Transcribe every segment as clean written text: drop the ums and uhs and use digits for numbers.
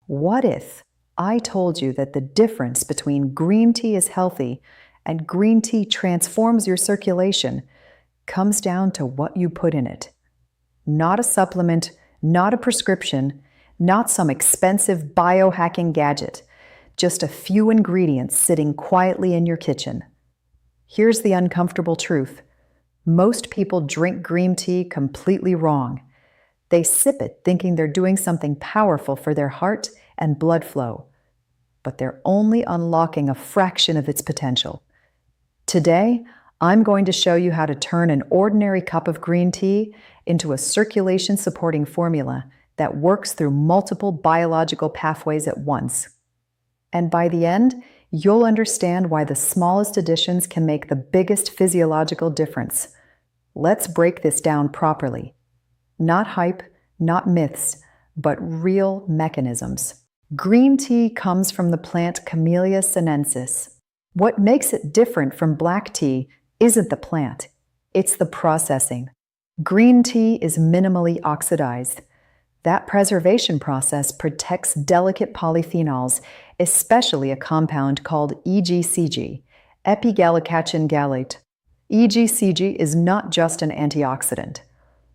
What if I told you that the difference between green tea is healthy and green tea transforms your circulation comes down to what you put in it? Not a supplement, not a prescription, not some expensive biohacking gadget, just a few ingredients sitting quietly in your kitchen. Here's the uncomfortable truth. Most people drink green tea completely wrong. They sip it thinking they're doing something powerful for their heart and blood flow, but they're only unlocking a fraction of its potential. Today, I'm going to show you how to turn an ordinary cup of green tea into a circulation-supporting formula that works through multiple biological pathways at once. And by the end, you'll understand why the smallest additions can make the biggest physiological difference. Let's break this down properly. Not hype, not myths, but real mechanisms. Green tea comes from the plant Camellia sinensis. What makes it different from black tea isn't the plant, it's the processing. Green tea is minimally oxidized. That preservation process protects delicate polyphenols, especially a compound called EGCG, epigallocatechin gallate. EGCG is not just an antioxidant.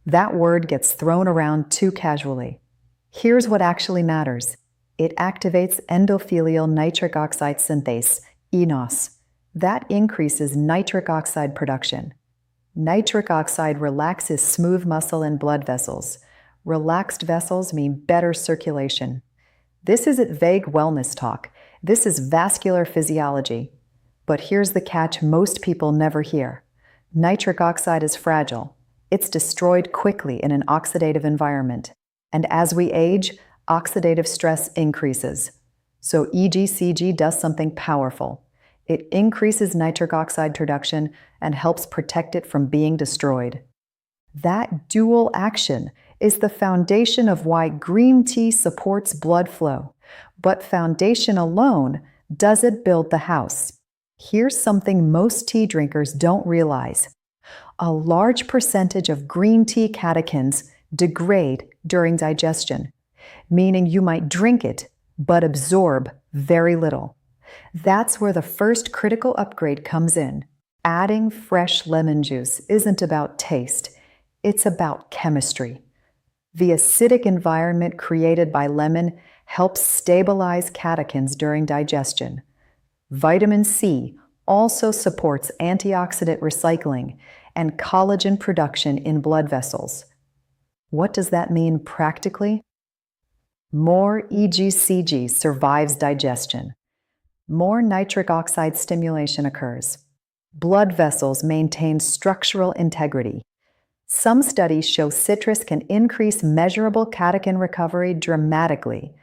That word gets thrown around too casually. Here's what actually matters. It activates endothelial nitric oxide synthase, eNOS. That increases nitric oxide production. Nitric oxide relaxes smooth muscle and blood vessels. Relaxed vessels mean better circulation. This isn't vague wellness talk. This is vascular physiology. But here's the catch most people never hear. Nitric oxide is fragile. It's destroyed quickly in an oxidative environment. And as we age, oxidative stress increases. So EGCG does something powerful. It increases nitric oxide production and helps protect it from being destroyed. That dual action is the foundation of why green tea supports blood flow. But foundation alone doesn't build the house. Here's something most tea drinkers don't realize. A large percentage of green tea catechins degrade during digestion, meaning you might drink it but absorb very little. That's where the first critical upgrade comes in. Adding fresh lemon juice isn't about taste, it's about chemistry. The acidic environment created by lemon helps stabilize catechins during digestion. Vitamin C also supports antioxidant recycling and collagen production in blood vessels. What does that mean practically? More EGCG survives digestion. More nitric oxide stimulation occurs. Blood vessels maintain structural integrity. Some studies show citrus can increase measurable catechin recovery dramatically.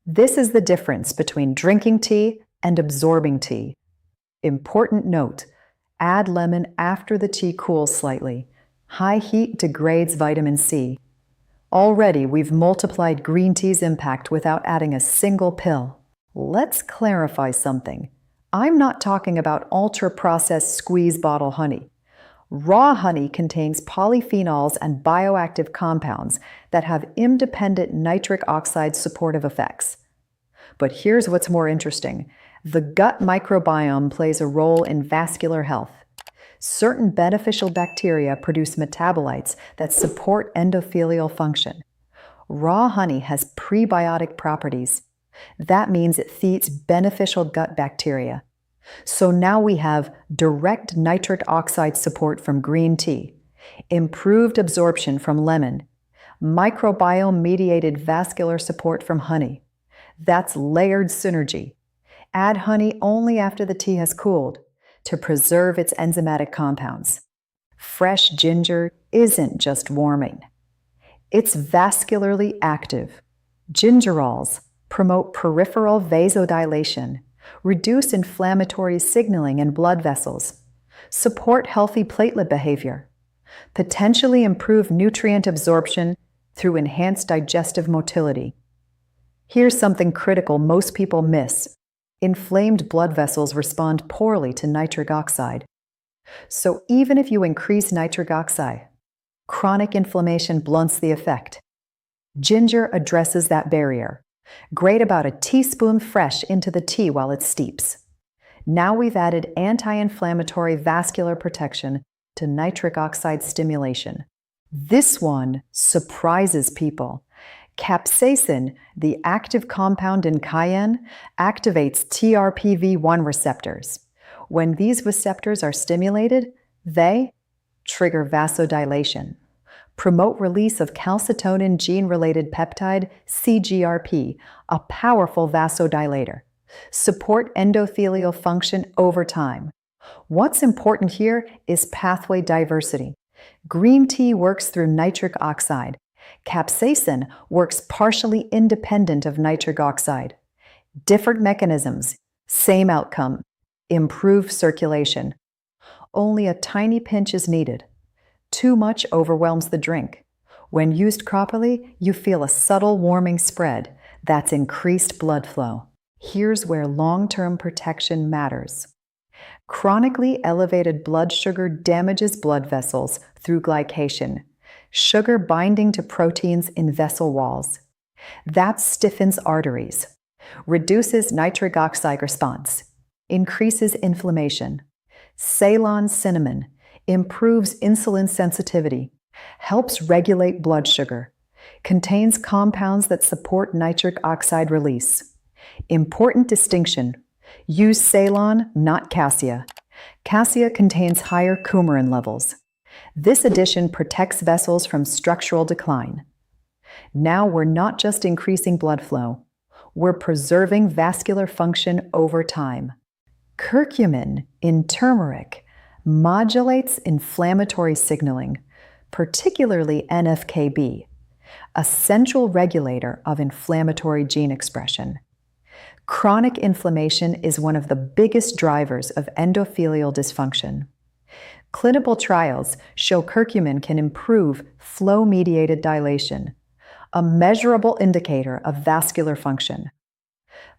This is the difference between drinking tea and absorbing tea. Important note, add lemon after the tea cools slightly. High heat degrades vitamin C. Already, we've multiplied green tea's impact without adding a single pill. Let's clarify something. I'm not talking about ultra-processed squeeze bottle honey. Raw honey contains polyphenols and bioactive compounds that have independent nitric oxide supportive effects. But here's what's more interesting. The gut microbiome plays a role in vascular health. Certain beneficial bacteria produce metabolites that support endothelial function. Raw honey has prebiotic properties. That means it feeds beneficial gut bacteria. So now we have direct nitric oxide support from green tea, improved absorption from lemon, microbiome-mediated vascular support from honey. That's layered synergy. Add honey only after the tea has cooled to preserve its enzymatic compounds. Fresh ginger isn't just warming. It's vascularly active. Gingerols promote peripheral vasodilation, reduce inflammatory signaling in blood vessels, support healthy platelet behavior, potentially improve nutrient absorption through enhanced digestive motility. Here's something critical most people miss. Inflamed blood vessels respond poorly to nitric oxide. So even if you increase nitric oxide, chronic inflammation blunts the effect. Ginger addresses that barrier. Grate about a teaspoon fresh into the tea while it steeps. Now we've added anti-inflammatory vascular protection to nitric oxide stimulation. This one surprises people. Capsaicin, the active compound in cayenne, activates TRPV1 receptors. When these receptors are stimulated, they trigger vasodilation, promote release of calcitonin gene-related peptide CGRP, a powerful vasodilator, support endothelial function over time. What's important here is pathway diversity. Green tea works through nitric oxide. Capsaicin works partially independent of nitric oxide. Different mechanisms, same outcome, improved circulation. Only a tiny pinch is needed. Too much overwhelms the drink. When used properly, you feel a subtle warming spread. That's increased blood flow. Here's where long-term protection matters. Chronically elevated blood sugar damages blood vessels through glycation, sugar binding to proteins in vessel walls. That stiffens arteries, reduces nitric oxide response, increases inflammation. Ceylon cinnamon improves insulin sensitivity, helps regulate blood sugar, contains compounds that support nitric oxide release. Important distinction: use Ceylon, not cassia. Cassia contains higher coumarin levels. This addition protects vessels from structural decline. Now we're not just increasing blood flow, we're preserving vascular function over time. Curcumin in turmeric modulates inflammatory signaling, particularly NF-κB, a central regulator of inflammatory gene expression. Chronic inflammation is one of the biggest drivers of endothelial dysfunction. Clinical trials show curcumin can improve flow-mediated dilation, a measurable indicator of vascular function.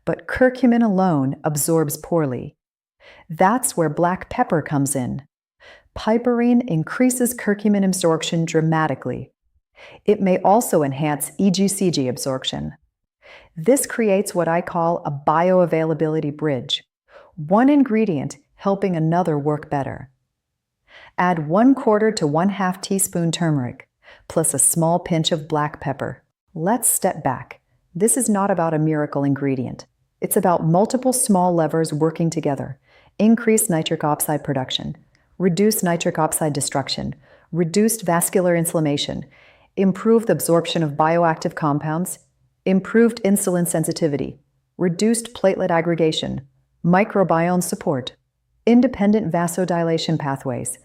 But curcumin alone absorbs poorly. That's where black pepper comes in. Piperine increases curcumin absorption dramatically. It may also enhance EGCG absorption. This creates what I call a bioavailability bridge, one ingredient helping another work better. Add 1/4 to 1/2 teaspoon turmeric, plus a small pinch of black pepper. Let's step back. This is not about a miracle ingredient. It's about multiple small levers working together. Increased nitric oxide production, reduced nitric oxide destruction, reduced vascular inflammation, improved absorption of bioactive compounds, improved insulin sensitivity, reduced platelet aggregation, microbiome support, independent vasodilation pathways.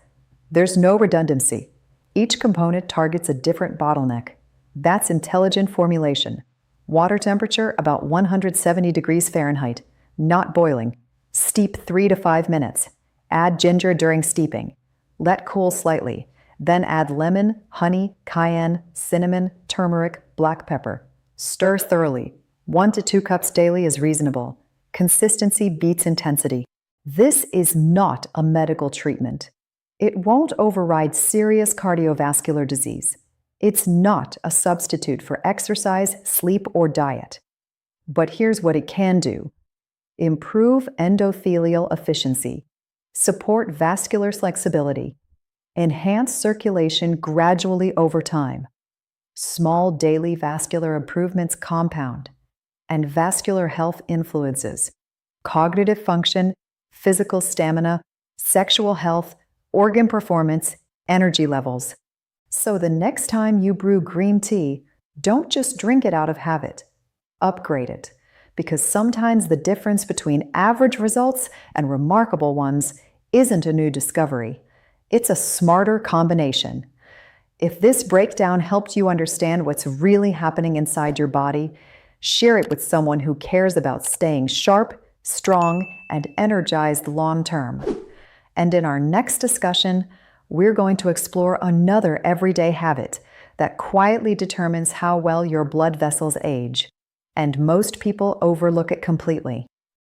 There's no redundancy. Each component targets a different bottleneck. That's intelligent formulation. Water temperature about 170 degrees Fahrenheit, not boiling. Steep 3 to 5 minutes. Add ginger during steeping. Let cool slightly. Then add lemon, honey, cayenne, cinnamon, turmeric, black pepper. Stir thoroughly. 1 to 2 cups daily is reasonable. Consistency beats intensity. This is not a medical treatment. It won't override serious cardiovascular disease. It's not a substitute for exercise, sleep, or diet. But here's what it can do. Improve endothelial efficiency, support vascular flexibility, enhance circulation gradually over time. Small daily vascular improvements compound, and vascular health influences cognitive function, physical stamina, sexual health, organ performance, energy levels. So the next time you brew green tea, don't just drink it out of habit. Upgrade it, because sometimes the difference between average results and remarkable ones isn't a new discovery. It's a smarter combination. If this breakdown helped you understand what's really happening inside your body, share it with someone who cares about staying sharp, strong, and energized long term. And in our next discussion, we're going to explore another everyday habit that quietly determines how well your blood vessels age. And most people overlook it completely.